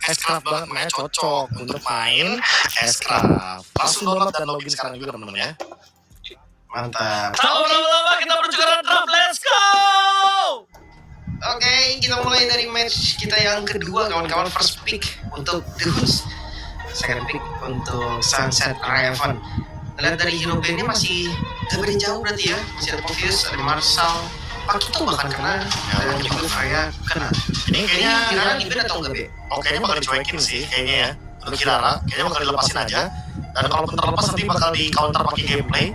S-Craft banget, makanya cocok untuk main S-Craft. Langsung download dan login sekarang juga teman-teman ya. Mantap. Lama-lama kita menuju ke draft, let's go! Oke, kita mulai dari match kita yang kedua kawan-kawan. First pick untuk The Who's, second pick untuk Sunset Raven. Lihat dari hero bandnya masih gak beda jauh berarti ya. Masih ada Povius, ada Marshall, Pakito bahkan kena, dan juga Freya kena. Ini kayaknya Kirara di band atau enggak, Be? kayaknya bakal dicuekin sih kayaknya ya. Untuk Kirara, kayaknya bakal dilepasin aja. Dan kalaupun terlepas nanti bakal di counter pakai gameplay.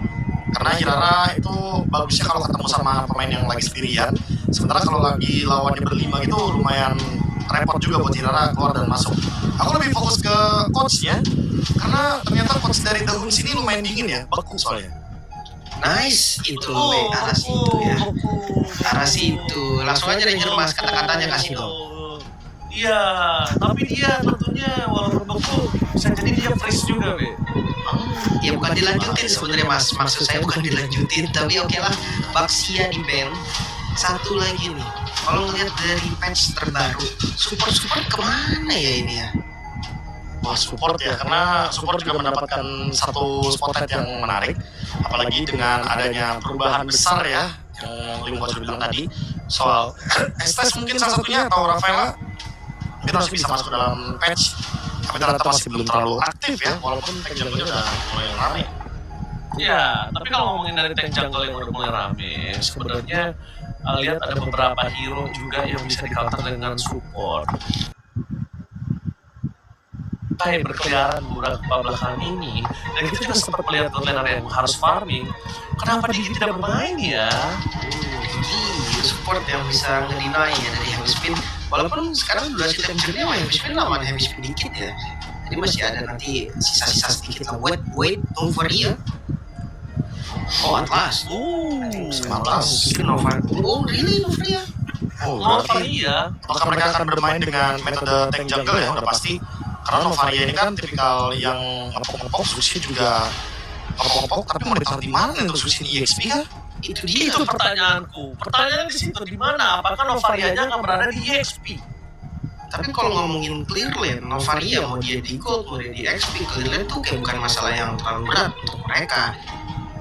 Karena Kirara itu bagusnya kalau ketemu sama pemain yang lagi sendirian. Sementara kalau lagi lawannya berlima itu lumayan repot juga buat Kirara keluar dan masuk. Aku lebih fokus ke coachnya, karena ternyata coach dari The Hoons ini lumayan dingin ya, beku soalnya. Nice, itu Be, aras itu ya. Aras itu, langsung aja Ranger Mas kata-katanya kasih dong. Iya, tapi dia tentunya walaupun beku bisa jadi dia fresh juga, Be. Ya bukan dilanjutin sebenarnya Mas, maksud saya bukan dilanjutin, tapi oke lah, Baxia di band. Satu lagi nih, kalau ngeliat dari patch terbaru, support kemana ya ini ya? Wah, support ya, karena support juga mendapatkan satu spotlight yang menarik, apalagi dengan adanya perubahan besar ya, yang Lim Coach bilang tadi soal Estes mungkin salah satunya atau Rafaela itu harus bisa masuk dalam patch, tapi ternyata masih belum terlalu aktif ya, walaupun tank jungle-nya udah mulai ramai. Ya, tapi kalau ngomongin dari tank jungle yang udah mulai rame, sebenarnya lihat ada beberapa hero juga yang bisa di-counter dengan support. Kayak berkeliaran beberapa belakangan ini, dan kita juga sempat melihat laner yang harus farming. Kenapa dia tidak bermain ya? Jadi support yang bisa ngedeny ya dari heavy spin. Walaupun sekarang durasi tempurnya sama heavy spin lawan heavy spin dikit ya. Jadi masih ada nanti sisa-sisa sedikit lah. Wait, over here. Oh, Atlas. Atlas. Nova. Oh, really Nova ya? Oh, Berarti ya. apakah mereka akan bermain dengan metode tank jungle ya? Udah pasti. Karena Novaria ini kan tipikal yang ngepok-ngepok, Sushi juga ngepok-ngepok, tapi mau ditaruh di mana untuk Sushi ini EXP kah? Itu dia Itu tuh. pertanyaanku. Pertanyaannya di situ di mana? Apakah Novarianya akan berada di EXP? Tapi kalau ngomongin clear lane, Novaria mau dia di gold, mau dia di XP, clear lane tuh kayak bukan masalah yang terlalu berat untuk mereka.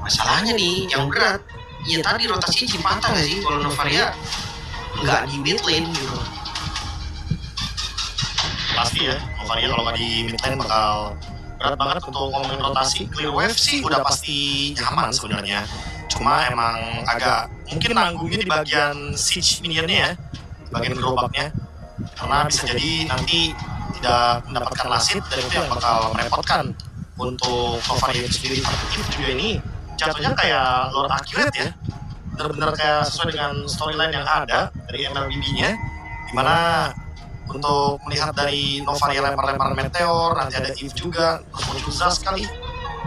Masalahnya nih, yang berat, ya tadi rotasi patah nggak sih kalau Novaria nggak di mid lane gitu. Pasti ya, Novaria kalau nggak di mid lane bakal berat banget untuk ngomongin rotasi. Clear wave sih udah pasti nyaman sebenarnya. Cuma emang agak mungkin nanggungnya di bagian siege minionnya ya, di bagian gerobaknya. Karena bisa jadi nanti tidak mendapatkan lasit dan itu yang bakal merepotkan untuk Novaria itu sendiri. Itu juga ini jatuhnya kayak Lord Accurate ya, benar-benar kayak sesuai dengan storyline yang ada dari MLBB-nya, dimana untuk melihat dari Novaria lempar-lempar meteor, nanti ada Eve juga, terus muncul Zas sekali.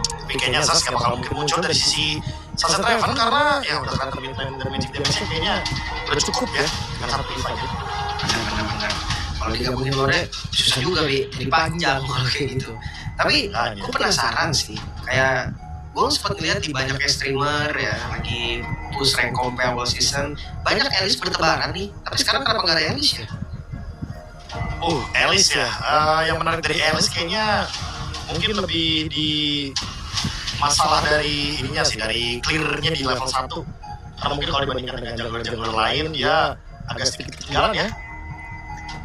Tapi kayaknya Zas gak bakal mungkin muncul dari sisi Sunset Raven karena ya udah kata dan magic damage-nya kayaknya udah cukup ya dengan satu Eve aja. Benar. Kalau digabungin Lore susah juga Bi, jadi panjang kalau kayak gitu. Tapi aku penasaran sih, kayak gue sempat lihat di banyak streamer ya lagi push rank comp awal season, banyak Alice bertebaran nih. Tapi sekarang kenapa nggak ada Alice ya? Alice ya, yang menarik dari Alice kayaknya mungkin lebih di masalah dari ininya sih, dari clear-nya di level 1. Karena mungkin kalau dibandingkan dengan jungler-jungler lain, dia agak sedikit ketinggalan ya.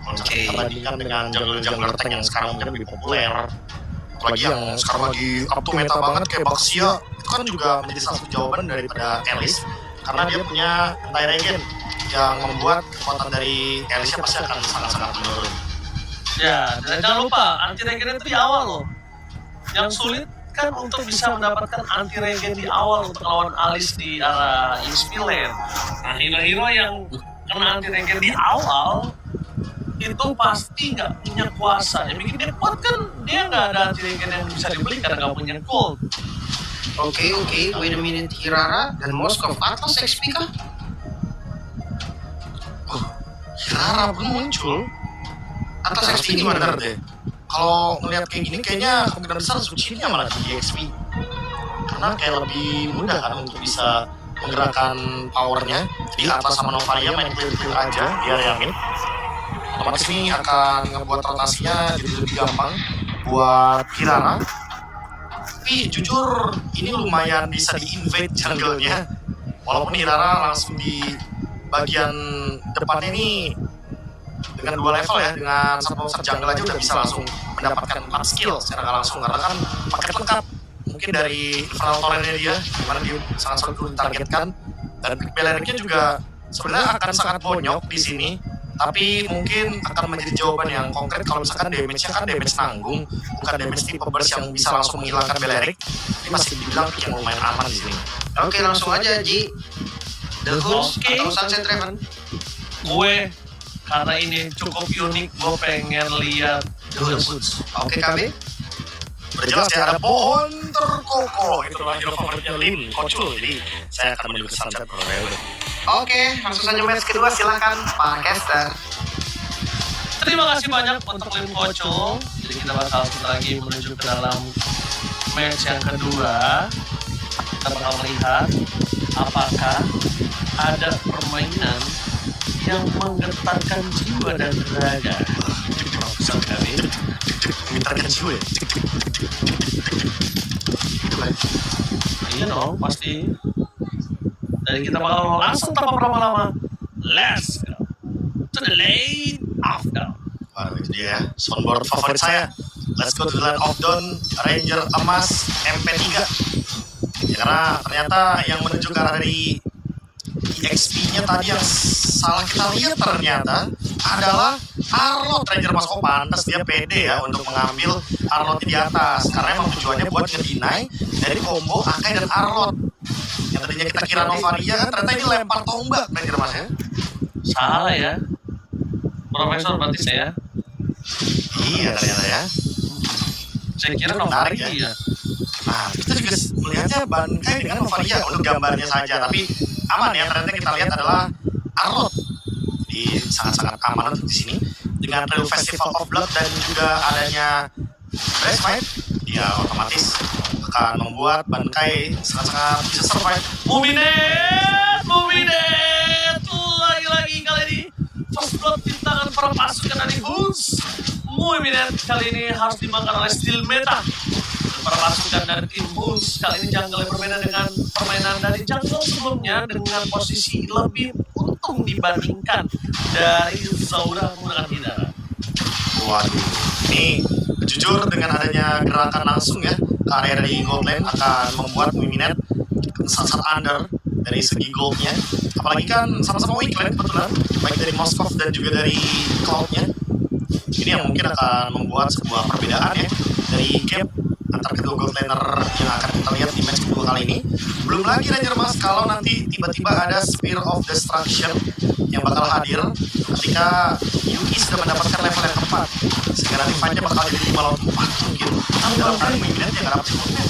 Kalau kita bandingkan dengan jungler tank yang sekarang mungkin lebih populer, apalagi yang sekarang lagi up to meta banget kayak Baxia, itu kan juga menjadi salah satu jawaban daripada Alice, karena dia punya anti-regen yang membuat kekuatan dari Alice-nya pasti akan sangat-sangat menurun. Ya, dan jangan lupa anti-regen itu di awal loh. Yang sulit kan untuk bisa mendapatkan anti-regen di awal untuk lawan Alice di arah EXP lane. Nah, hero-hero yang kena anti-regen di awal itu pasti nggak punya kuasa. Yang bikin dia kuat kan dia nggak ada anti-regen yang bisa dibeli karena nggak punya gold. Oke, wait a minute, Kirara dan Moskov Atlas XP kah? Kirara belum muncul. Atlas XP gimana? Deh. Kalau ngeliat kayak gini kayaknya kemungkinan besar Sushi-nya malah di XP. Karena kayak lebih mudah kan untuk bisa menggerakkan powernya. Jadi Atlas sama Novaria main clear-clear aja di area mid. otomatis ini akan ngebuat rotasinya jadi lebih gampang buat Kirara. Tapi jujur ini lumayan bisa di-invade jungle-nya. Walaupun Kirara langsung di bagian depannya ini dengan 2 level ya, dengan satu monster jungle aja udah bisa langsung mendapatkan 4 skill secara nggak langsung karena kan paket lengkap. Mungkin dari Infernal Torrent-nya dia, dimana dia sangat sulit ditargetkan, dan Belericnya juga sebenarnya akan sangat bonyok di sini, tapi mungkin akan menjadi jawaban yang konkret kalau misalkan damage-nya kan damage nanggung, bukan damage tipe burst yang bisa langsung menghilangkan Beleric. Ini masih dibilang pick yang lumayan aman di sini. Oke, langsung aja Ji. The Hoods atau Sunset Raven? Gue karena ini cukup unik, gue pengen lihat The Hoods. Oke, KB? Berjelas ya, ada pohon terkokoh. Itulah hero favoritnya Lin, Kocul. Jadi saya akan menuju ke Sunset kalau ya udah. Oke, langsung saja match kedua, silakan Pak Caster. Terima kasih banyak untuk Lim Kocul. Jadi kita bakal lagi menuju ke dalam match yang kedua. Kita bakal melihat apakah ada permainan yang menggetarkan jiwa dan raga. Sekali. Menggetarkan jiwa ya? Iya dong, pasti. Dan kita bakal langsung tanpa berlama-lama. Let's go to the lane of dawn. Wah, itu dia soundboard favorit saya. Let's go to the land of dawn, Ranger emas MP3. Ya, karena ternyata yang menuju ke arah dari XP-nya tadi yang salah kita lihat ternyata adalah Arlot Ranger Mas. Oh pantas dia pede ya untuk mengambil Arlot di atas, karena emang tujuannya buat ngedinai dari combo Akai dan Arlot. Yang tadinya kita kira Novaria kan ternyata ini lempar tombak Ranger Mas ya. Salah ya, Profesor berarti saya. Iya ternyata ya. Saya kira Menarik Novaria. ya. Nah, kita juga melihatnya Bankai dengan Novaria untuk gambarnya saja, tapi aman ya. Ternyata kita lihat adalah Arlot. Jadi sangat-sangat aman untuk di sini dengan Real Festival of Blood dan juga adanya Breast Fight, ya otomatis akan membuat Bankai sangat-sangat bisa survive. Muminet, lagi-lagi kali ini First Blood di tangan para pasukan dari Hoods. Muminet kali ini harus dimakan oleh Steel Meta. Para pasukan dari tim Hoods kali ini jungle yang berbeda dengan permainan dari jungle sebelumnya, dengan posisi lebih untung dibandingkan dari Zaura menggunakan Hidara. Waduh, ini jujur dengan adanya gerakan langsung ya ke area dari gold lane akan membuat Muminet sangat under dari segi goldnya. Apalagi kan sama-sama weak lane kebetulan, baik dari Moskov dan juga dari Cloud-nya. Ini yang mungkin akan membuat sebuah perbedaan ya dari gap antar kedua gold laner yang akan kita lihat di match kedua kali ini. Belum lagi Ranger Mas kalau nanti tiba-tiba ada Spear of Destruction yang bakal hadir ketika Yuki sudah mendapatkan level yang keempat, sehingga nanti fight-nya bakal jadi 5 lawan 4 mungkin. Tapi dalam kali Muminet yang gak dapat supportnya.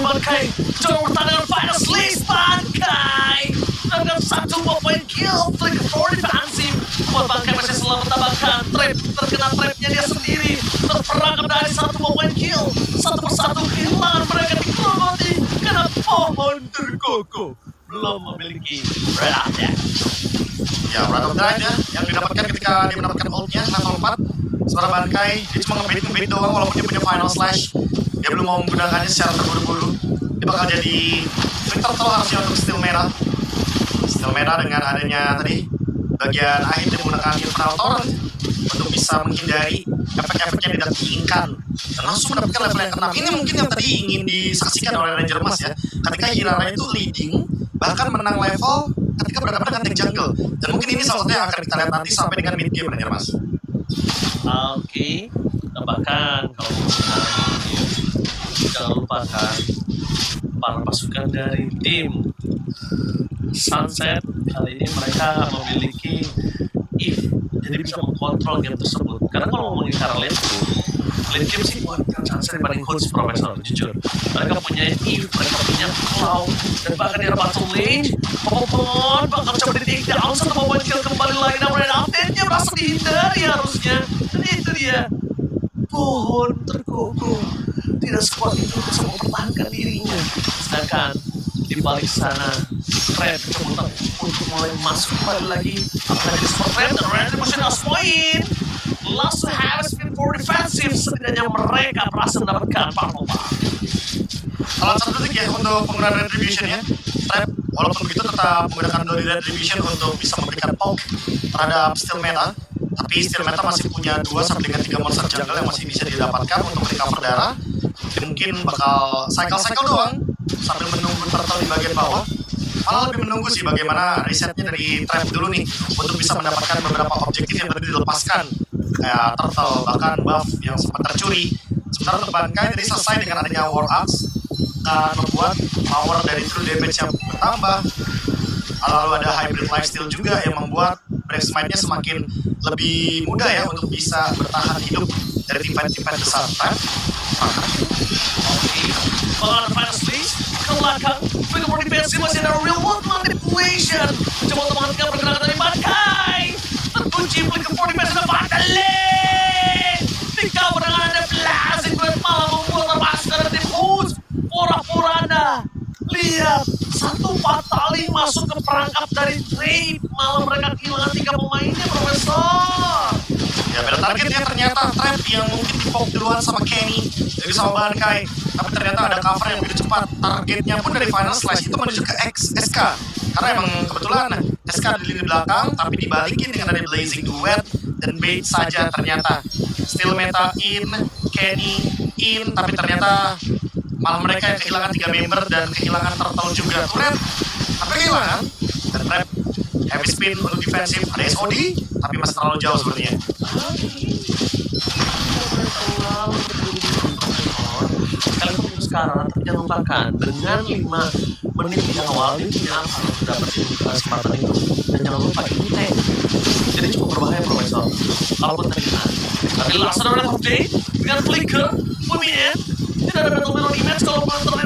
Bankai, jangan bertanding finals list Bankai. Dengan 1 point kill, flicker for defensive. Buat Bankai masih selalu menambahkan trap, terkena trapnya dia sendiri. Terperangkap dari 1 point kill. Satu persatu kehilangan mereka di Kromoti karena pohon terkokoh belum memiliki Breath of Death. Ya, Breath of Death ya, yang didapatkan ketika dia mendapatkan ult-nya level 4. Sementara Bankai, dia cuma ngebait doang walaupun dia punya final slash. Dia belum mau menggunakannya secara terburu-buru. Dia bakal jadi victor total harusnya untuk Steel Merah. Steel Merah dengan adanya tadi bagian akhir dia menggunakan Infernal Torrent untuk bisa menghindari efek-efek yang tidak diinginkan dan langsung mendapatkan level yang ke-6. Ini mungkin yang tadi ingin disaksikan oleh Ranger Mas ya, ketika Hirara itu leading bahkan menang level ketika berhadapan dengan tank jungle, dan mungkin ini salah satu yang akan kita lihat nanti sampai dengan mid game Ranger Mas. Oke, bahkan kalau jangan lupakan para pasukan dari tim Sunset kali ini mereka memiliki if, jadi bisa mengkontrol game tersebut. Karena kalau ngomongin cara lane game sih bukan Sunset dibanding Hoods, Profesor, jujur. Mereka punya if, mereka punya cloud, dan bahkan di battle lane Popon bakal coba di take down satu point kill kembali lagi, namun update-nya berhasil dihindari harusnya. Dan itu dia, pohon terkokoh tidak sekuat itu bisa mempertahankan dirinya. Sedangkan di balik sana Red coba untuk mulai masuk kembali lagi, apalagi support Red dan Red emotional point. for defensive, setidaknya mereka berhasil mendapatkan Parpova. Kalau satu detik ya untuk penggunaan retribution ya. Trap walaupun begitu tetap menggunakan Dori retribution untuk bisa memberikan poke terhadap Steel Meta. Tapi Steel Meta masih punya 2 sampai dengan 3 monster jungle yang masih bisa didapatkan untuk recover darah. Jadi mungkin bakal cycle-cycle doang sambil menunggu turtle di bagian bawah. Malah lebih menunggu sih bagaimana risetnya dari Trap dulu nih untuk bisa mendapatkan beberapa objektif yang tadi dilepaskan kayak turtle, bahkan buff yang sempat tercuri. Sementara untuk Bankai tadi selesai dengan adanya War Axe akan membuat power dari true damage yang bertambah. Lalu ada hybrid lifesteal juga yang membuat break smite-nya semakin lebih mudah ya untuk bisa bertahan hidup dari tim-tim besar. Pengaruh Fantasy ke belakang, Finger defense masih ada real world manipulation. Coba untuk menghentikan pergerakan dari Bankai. Terkunci Finger defense dan Battle. Dikawal dengan ada blasting buat malah membuat terpaksa tim Hus. Pura-pura lihat, satu fatali masuk ke perangkap dari trade, malah mereka kehilangan 3 pemainnya, Profesor. Ya beda targetnya ternyata Trap yang mungkin di-poke duluan sama Kenny, jadi sama Bankai. Tapi ternyata ada cover yang begitu cepat. Targetnya pun dari Final Slash itu menuju ke SK. Karena emang kebetulan SK di lini belakang, tapi dibalikin dengan ada Blazing Duet dan bait saja ternyata. Steel Meta in, Kenny in, tapi ternyata malah mereka yang kehilangan 3 member dan kehilangan turtle juga. Turret, tapi kehilangan. Dan Trap heavy spin untuk defensif, ada SOD, tapi masih terlalu jauh sebenarnya. Kalian tunggu sekarang, tapi jangan lupakan dengan 5 menit di awal dia punya apa untuk dapetin kesempatan itu. Dan jangan lupa ini tank, jadi cukup berbahaya Profesor. Kalaupun terkena, tapi langsung ada update dengan flicker, pemain tidak ada battle image. Kalau battle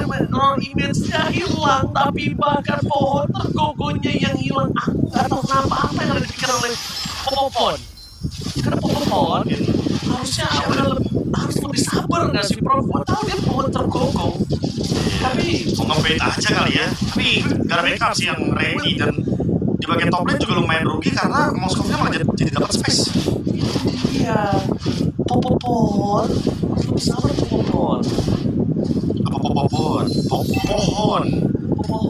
image-nya hilang, tapi bahkan pohon tergogonya yang hilang. Aku nggak tahu kenapa apa yang ada dipikiran oleh Popopon. Karena Popopon harusnya harus lebih sabar nggak sih Prof? Gue tahu dia pohon tergogoh, tapi Mau nge-bait aja kali ya. Tapi gak ada backup sih yang ready, dan di bagian top lane juga lumayan rugi karena Moskovnya malah jadi dapat space. iya, Popopon harus lebih sabar Popopon. Apa pohon? Pohon.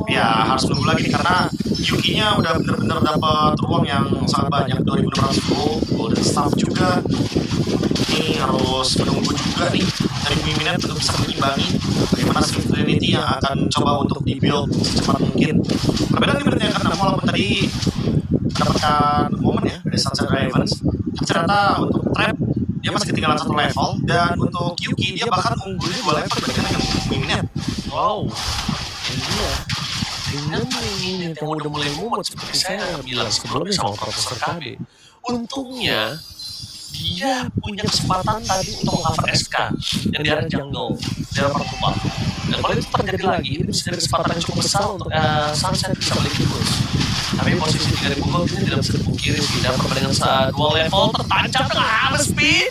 Ya harus nunggu lagi karena Yuki-nya udah bener-bener dapat ruang yang sangat banyak, 2600 gold, golden staff juga. Ini harus menunggu juga nih dari Miminet untuk bisa mengimbangi bagaimana Swift Trinity yang akan coba untuk di-build secepat mungkin. Perbedaan di menit yang ke-6 walaupun tadi mendapatkan momen ya dari Sunset Ravens, tapi ternyata untuk Trap dia masih ketinggalan 1 level, dan untuk Yuki dia bahkan unggul 2 level dibandingkan dengan Miminet. Wow, ini dia. Dengan ini yang udah mulai mumet seperti saya bilang sebelumnya sama Profesor KB. Untungnya dia punya kesempatan tadi untuk cover SK yang di area jungle, di area pertumbuhan. Dan kalau itu terjadi lagi, itu bisa jadi kesempatan yang cukup besar untuk Sunset bisa balik terus. Tapi posisi 3000 gold ini tidak bisa dipungkiri sih. Dan perbandingan 2 level tertancap dengan hammer spin.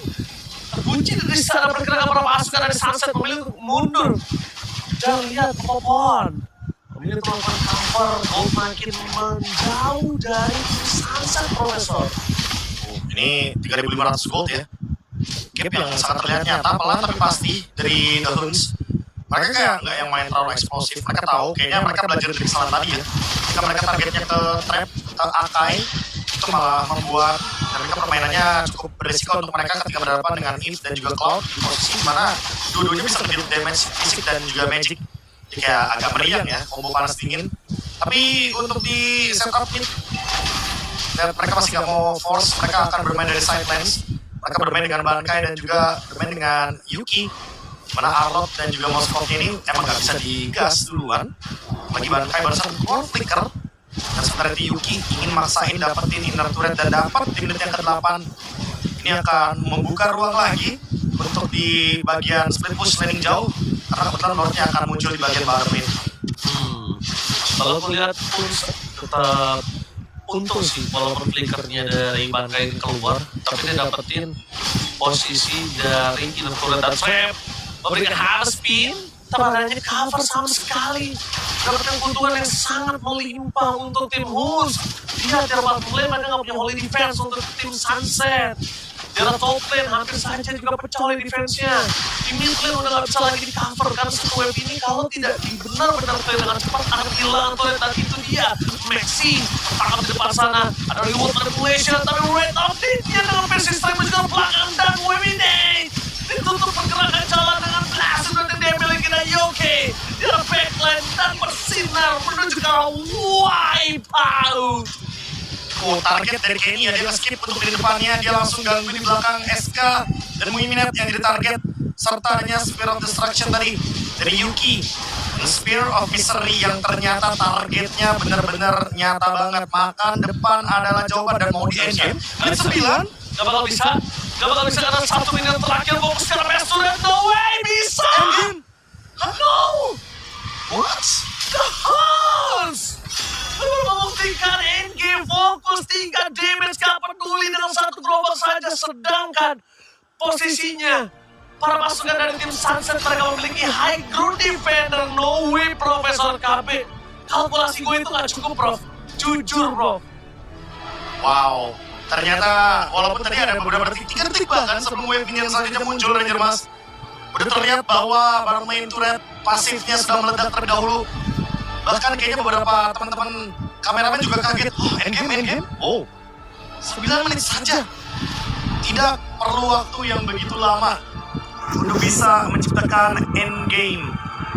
Terkunci dari sana pergerakan para pasukan dari Sunset memilih untuk mundur. Dan lihat Popon memilih untuk melakukan cover, gold makin menjauh dari Sunset Profesor. Ini 3.500 gold ya. Gap yang sangat terlihat nyata, pelan tapi pasti dari The Huns. Mereka kayak nggak yang main terlalu eksplosif. Mereka tahu, kayaknya mereka belajar dari kesalahan tadi ya. Jika mereka targetnya ke Trap, ke Akai, itu malah membuat mereka permainannya cukup berisiko untuk mereka ketika berhadapan dengan Eve dan juga Cloud di posisi mana dua-duanya bisa nge-deal damage fisik dan juga magic. Jadi kayak agak meriang ya, combo panas dingin. Tapi untuk di setup mid, dan mereka masih nggak mau force, mereka akan bermain dari side lanes. Mereka bermain dengan Bankai dan juga bermain dengan Yuki. Mana Arlot dan juga Moskov ini emang nggak bisa digas duluan. Bagi Bankai barusan keluar flicker. Dan sementara di Yuki ingin maksain dapetin inner turret dan dapat di menit yang ke-8. Ini akan membuka ruang lagi untuk di bagian split push landing jauh. Karena kebetulan Lordnya akan muncul di bagian bottom lane. Kalau aku lihat pun tetap untung sih walaupun flickernya dari Bankai keluar, tapi dia dapetin posisi dari inner turret dan trap, memberikan hard spin, tabarannya cover sama sekali, dapatkan keuntungan yang sangat melimpah untuk tim Hus. Lihat ya bottom lane mereka nggak punya holy defense untuk tim Sunset. Di arah top lane hampir saja juga pecah oleh defense-nya. Di mid lane udah gak bisa lagi di cover karena satu wave ini kalau tidak benar-benar play dengan cepat akan kehilangan turret. Dan itu dia Maxi tangkap di depan sana. Ada reward manipulation tapi Red update-nya dengan versi strike juga belakang dan wave ini ditutup pergerakan jalan dengan blast dan diambil lagi dan Yoke di arah backline dan bersinar menuju ke arah wipeout. Target dari Kenny ya, dia skip untuk di depannya, dia langsung ganggu di belakang SK dan Muiminet yang jadi target, serta adanya Spear of Destruction tadi dari Yuki. Dan Spear of Misery yang ternyata targetnya benar-benar nyata banget. Makan depan adalah jawaban dan mau di endgame. Menit 9. Gak bakal bisa karena 1 menit terakhir fokus ke arah Turret. No way, bisa! Endgame? No! What? The Hans! Baru membuktikan endgame, fokus 3 damage, gak peduli dengan satu global saja. Sedangkan posisinya para pasukan dari tim Sunset mereka memiliki high ground defender. No way, Profesor KB. Kalkulasi gue itu gak cukup, Prof. Jujur, Prof. Wow. Ternyata walaupun tadi ada beberapa detik bahkan sebelum wave ini yang selanjutnya muncul Ranger Mas, udah terlihat bahwa bermain turret pasifnya sudah meledak terlebih dahulu. Bahkan kayaknya beberapa teman-teman kameramen juga kaget. Oh, endgame. Oh, 9 menit saja. Tidak perlu waktu yang begitu lama untuk bisa menciptakan endgame.